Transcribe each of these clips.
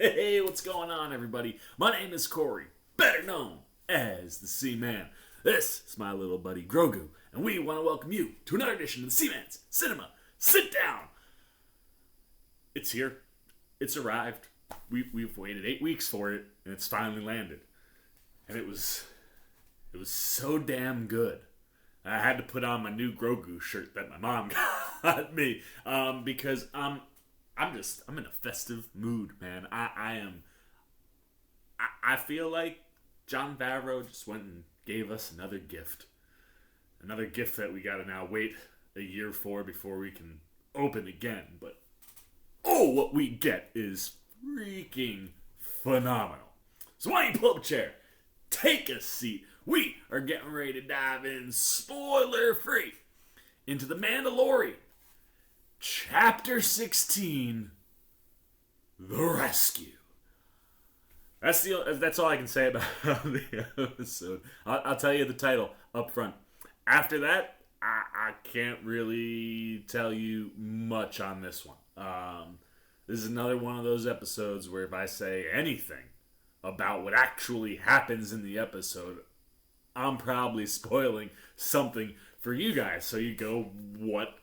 Hey, what's going on, everybody? My name is Corey, better known as the Seaman. This is my little buddy Grogu, and we want to welcome you to another edition of the Seaman's Cinema Sitdown. It's here. It's arrived. We've waited 8 weeks for it, and it's finally landed. And it was so damn good. I had to put on my new Grogu shirt that my mom got me because I'm in a festive mood, man. I feel like Jon Favreau just went and gave us another gift that we gotta now wait a year for before we can open again. But what we get is freaking phenomenal. So why don't you pull up a chair, take a seat. We are getting ready to dive in, spoiler free, into the Mandalorian Chapter 16, The Rescue. That's all I can say about the episode. I'll tell you the title up front. After that, I can't really tell you much on this one. This is another one of those episodes where if I say anything about what actually happens in the episode, I'm probably spoiling something for you guys. So you go, what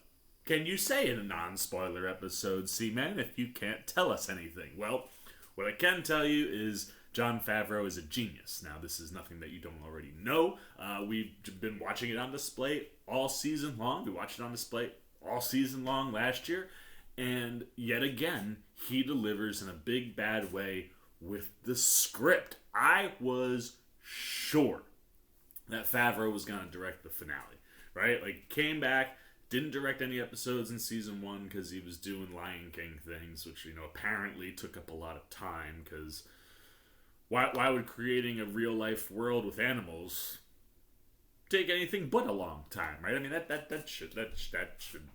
can you say in a non-spoiler episode, Seaman, if you can't tell us anything? Well, what I can tell you is Jon Favreau is a genius. Now, this is nothing that you don't already know. We've been watching it on display all season long. We watched it on display all season long last year. And yet again, he delivers in a big, bad way with the script. I was sure that Favreau was going to direct the finale, right? Like, came back, didn't direct any episodes in season 1 because he was doing Lion King things, which, apparently took up a lot of time because why would creating a real-life world with animals take anything but a long time, right? I mean, that should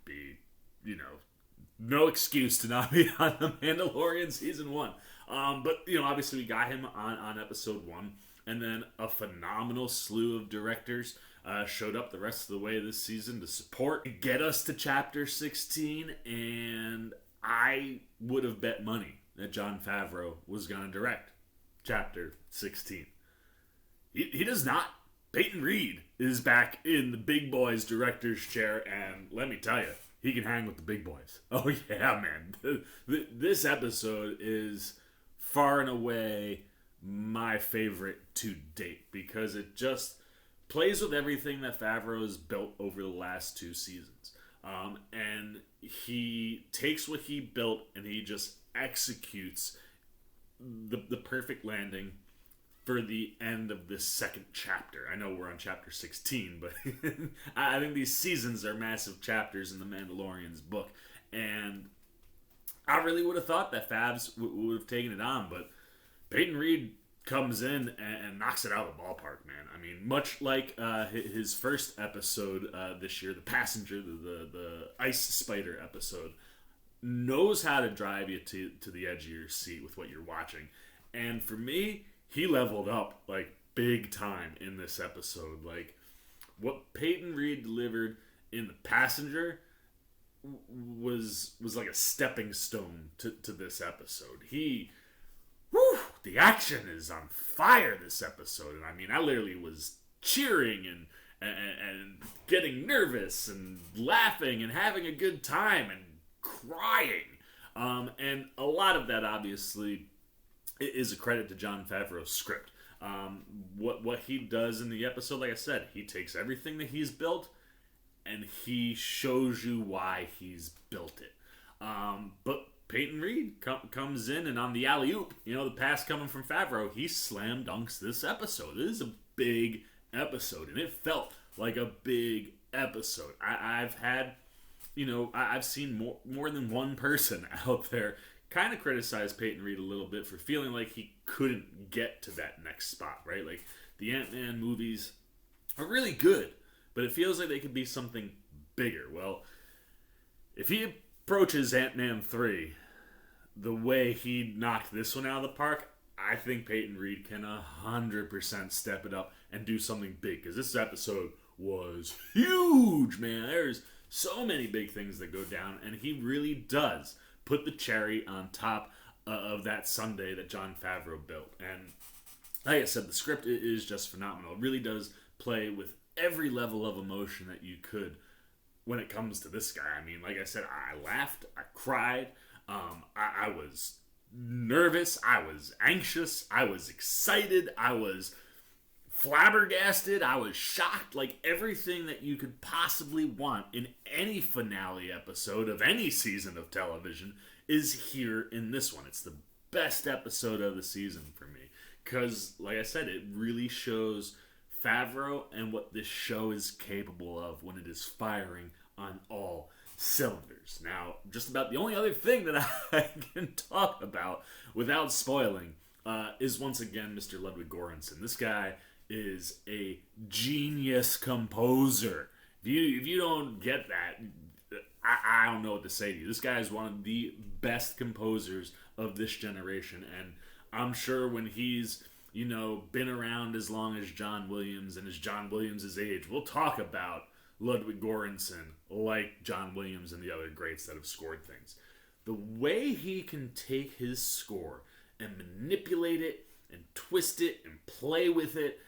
be, no excuse to not be on The Mandalorian season 1. But, obviously we got him on episode 1. And then a phenomenal slew of directors showed up the rest of the way this season to support, get us to Chapter 16. And I would have bet money that Jon Favreau was going to direct Chapter 16. He does not. Peyton Reed is back in the big boys director's chair. And let me tell you, he can hang with the big boys. Oh, yeah, man. This episode is far and away my favorite to date because it just plays with everything that Favreau has built over the last 2 seasons. And he takes what he built and he just executes the perfect landing for the end of this second chapter. I know we're on chapter 16, but I think these seasons are massive chapters in the Mandalorian's book. And I really would have thought that Favs would have taken it on, but Peyton Reed comes in and knocks it out of the ballpark, man. I mean, much like his first episode this year, The Passenger, the Ice Spider episode, knows how to drive you to the edge of your seat with what you're watching. And for me, he leveled up, like, big time in this episode. Like, what Peyton Reed delivered in The Passenger was like a stepping stone to this episode. The action is on fire this episode. And I mean, I literally was cheering and getting nervous and laughing and having a good time and crying. And a lot of that, obviously, is a credit to Jon Favreau's script. What he does in the episode, like I said, he takes everything that he's built and he shows you why he's built it. But Peyton Reed comes in and on the alley-oop, the pass coming from Favreau, he slam dunks this episode. This is a big episode, and it felt like a big episode. I've had, I've seen more than one person out there kind of criticize Peyton Reed a little bit for feeling like he couldn't get to that next spot, right? Like, the Ant-Man movies are really good, but it feels like they could be something bigger. Well, if he approaches Ant-Man 3 the way he knocked this one out of the park, I think Peyton Reed can 100% step it up and do something big. Because this episode was huge, man. There's so many big things that go down, and he really does put the cherry on top of that Sunday that Jon Favreau built. And like I said, the script is just phenomenal. It really does play with every level of emotion that you could when it comes to this guy. I mean, like I said, I laughed, I cried, I was nervous, I was anxious, I was excited, I was flabbergasted, I was shocked. Like, everything that you could possibly want in any finale episode of any season of television is here in this one. It's the best episode of the season for me because, like I said, it really shows Favreau and what this show is capable of when it is firing on all cylinders. Now, just about the only other thing that I can talk about without spoiling is once again Mr. Ludwig Göransson. This guy is a genius composer. If you don't get that, I don't know what to say to you. This guy is one of the best composers of this generation, and I'm sure when he's been around as long as John Williams and as John Williams' age, we'll talk about Ludwig Göransson like John Williams and the other greats that have scored things. The way he can take his score and manipulate it and twist it and play with it,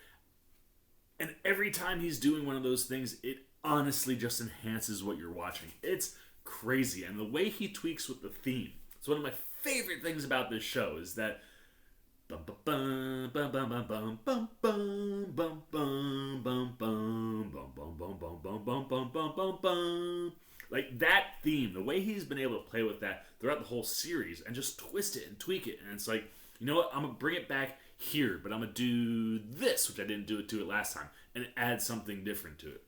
and every time he's doing one of those things, it honestly just enhances what you're watching. It's crazy. And the way he tweaks with the theme, it's one of my favorite things about this show, is that like that theme, the way he's been able to play with that throughout the whole series and just twist it and tweak it. And it's like, you know what, I'm going to bring it back here, but I'm going to do this, which I didn't do it to it last time, and add something different to it.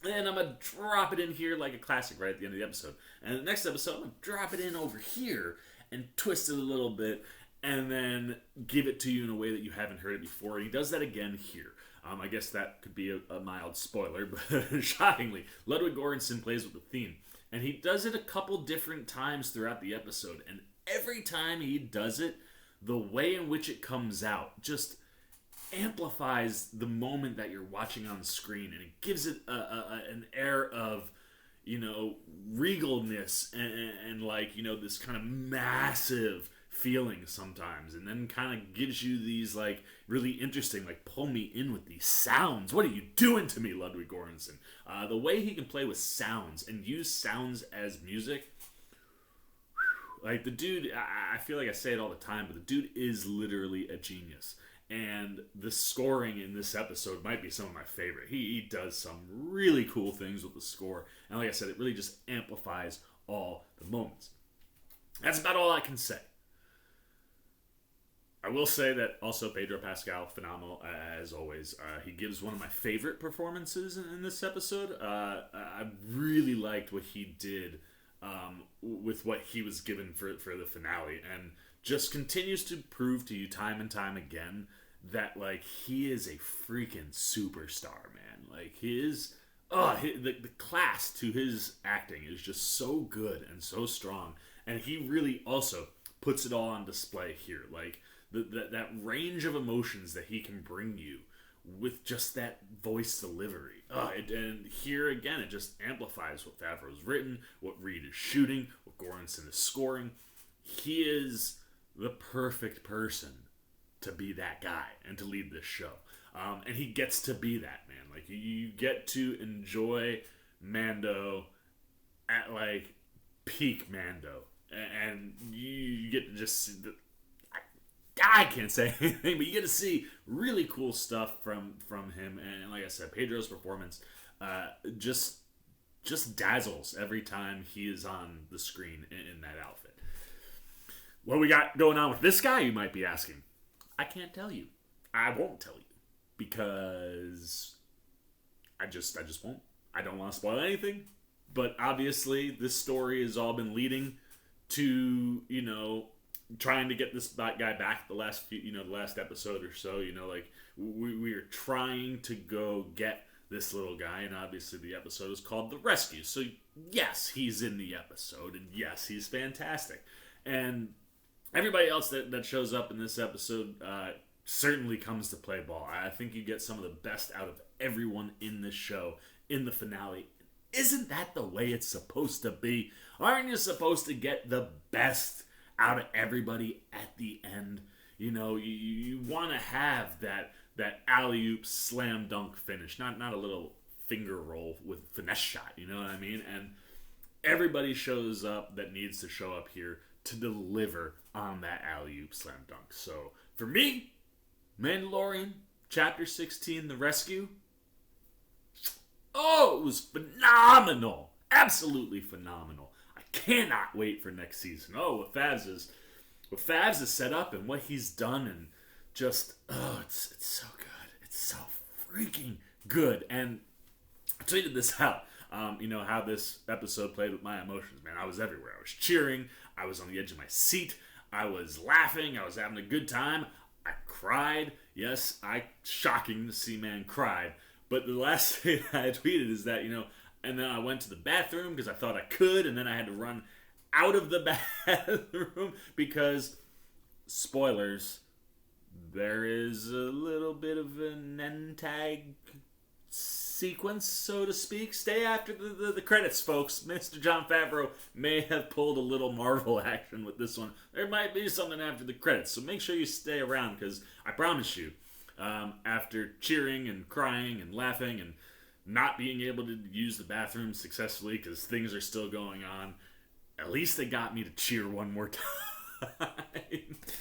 And I'm going to drop it in here like a classic right at the end of the episode. And the next episode, I'm going to drop it in over here and twist it a little bit and then give it to you in a way that you haven't heard it before. And he does that again here. I guess that could be a mild spoiler, but shockingly, Ludwig Göransson plays with the theme. And he does it a couple different times throughout the episode. And every time he does it, the way in which it comes out just amplifies the moment that you're watching on screen, and it gives it an air of, regalness and like, this kind of massive feeling sometimes, and then kind of gives you these like really interesting, like, pull me in with these sounds. What are you doing to me, Ludwig Göransson? The way he can play with sounds and use sounds as music. Like, the dude, I feel like I say it all the time, but the dude is literally a genius. And the scoring in this episode might be some of my favorite. He does some really cool things with the score. And like I said, it really just amplifies all the moments. That's about all I can say. I will say that also Pedro Pascal, phenomenal as always. He gives one of my favorite performances in this episode. I really liked what he did with what he was given for the finale, and just continues to prove to you time and time again that, like, he is a freaking superstar, man. Like, the class to his acting is just so good and so strong, and he really also puts it all on display here. Like, that range of emotions that he can bring you with just that voice delivery. And here again, it just amplifies what Favreau's written, what Reed is shooting, what Göransson is scoring. He is the perfect person to be that guy and to lead this show. And he gets to be that, man. Like, you get to enjoy Mando at, like, peak Mando. And you get to just see I can't say anything, but you get to see really cool stuff from him. And like I said, Pedro's performance just dazzles every time he is on the screen in that outfit. What we got going on with this guy, you might be asking? I can't tell you. I won't tell you. Because I just won't. I don't want to spoil anything. But obviously, this story has all been leading to, trying to get this guy back the last episode or so. Like, we are trying to go get this little guy, and obviously the episode is called The Rescue. So yes, he's in the episode, and yes, he's fantastic. And everybody else that shows up in this episode certainly comes to play ball. I think you get some of the best out of everyone in this show in the finale. Isn't that the way it's supposed to be? Aren't you supposed to get the best out of everybody at the end. You know, you want to have that alley-oop slam dunk finish, not a little finger roll with finesse shot, you know what I mean? And everybody shows up that needs to show up here to deliver on that alley-oop slam dunk. So, for me, Mandalorian Chapter 16, The Rescue, oh, it was phenomenal. Absolutely phenomenal. I cannot wait for next season. Oh, what Favs is set up and what he's done, and just, oh, it's so good. It's so freaking good. And I tweeted this out, you know, how this episode played with my emotions, man. I was everywhere. I was cheering. I was on the edge of my seat. I was laughing. I was having a good time. I cried. Yes, shocking to see man cried. But the last thing I tweeted is that, you know, and then I went to the bathroom because I thought I could, and then I had to run out of the bathroom because, spoilers, there is a little bit of an end tag sequence, so to speak. Stay after the credits, folks. Mr. Jon Favreau may have pulled a little Marvel action with this one. There might be something after the credits, so make sure you stay around, because I promise you, after cheering and crying and laughing and not being able to use the bathroom successfully because things are still going on, at least they got me to cheer one more time.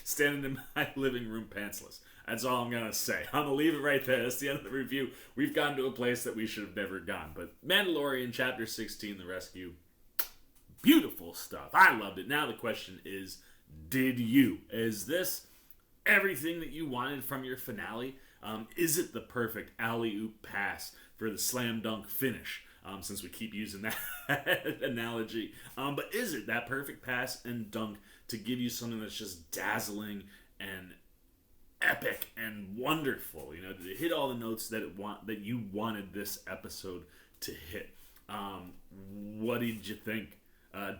Standing in my living room pantsless. That's all I'm going to say. I'm going to leave it right there. That's the end of the review. We've gone to a place that we should have never gone. But Mandalorian Chapter 16, The Rescue, beautiful stuff. I loved it. Now the question is, did you? Is this everything that you wanted from your finale? Is it the perfect alley-oop pass for the slam dunk finish? Since we keep using that analogy. But is it that perfect pass and dunk to give you something that's just dazzling and epic and wonderful? You know, did it hit all the notes that that you wanted this episode to hit? What did you think?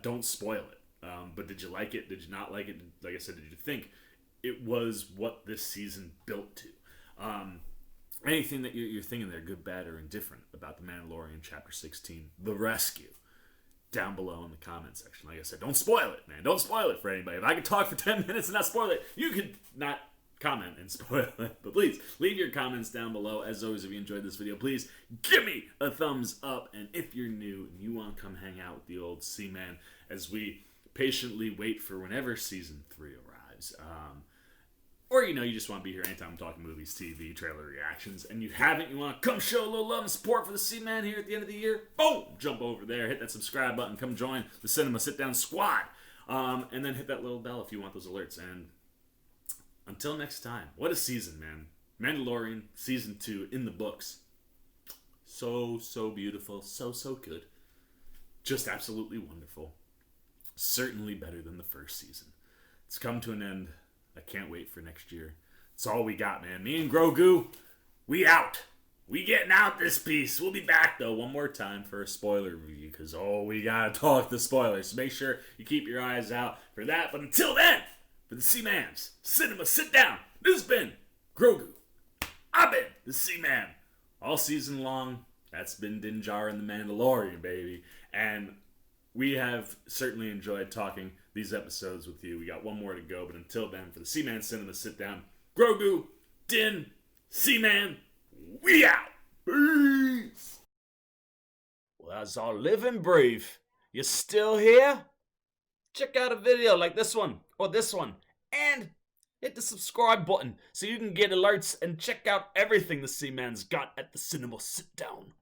Don't spoil it. But did you like it? Did you not like it? Like I said, did you think it was what this season built to? Anything that you're thinking there, good, bad, or indifferent, about The Mandalorian Chapter 16, The Rescue, down below in the comment section. Like I said, don't spoil it, man. Don't spoil it for anybody. If I could talk for 10 minutes and not spoil it, you could not comment and spoil it. But please, leave your comments down below. As always, if you enjoyed this video, please give me a thumbs up. And if you're new and you want to come hang out with the old Seaman as we patiently wait for whenever Season 3 arrives, or, you know, you just want to be here anytime I'm talking movies, TV, trailer reactions, and you haven't, you want to come show a little love and support for the Seaman here at the end of the year, boom, jump over there, hit that subscribe button, come join the Cinema Sit-Down Squad, and then hit that little bell if you want those alerts. And until next time, what a season, man. Mandalorian Season 2 in the books. So beautiful, so good. Just absolutely wonderful. Certainly better than the first season. It's come to an end. I can't wait for next year. It's all we got, man. Me and Grogu, we out. We getting out this piece. We'll be back, though, one more time for a spoiler review, because, oh, we got to talk the spoilers. So make sure you keep your eyes out for that. But until then, for the Seaman's Cinema Sit Down, this has been Grogu. I've been the Seaman. All season long, that's been Din Djarin and the Mandalorian, baby. And we have certainly enjoyed talking these episodes with you. We got one more to go, but until then, for the Seaman Cinema Sit Down, Grogu, Din, Seaman, we out! Peace! Well, that's all live and breathe. You still here? Check out a video like this one, or this one, and hit the subscribe button so you can get alerts and check out everything the Seaman's got at the Cinema Sit Down.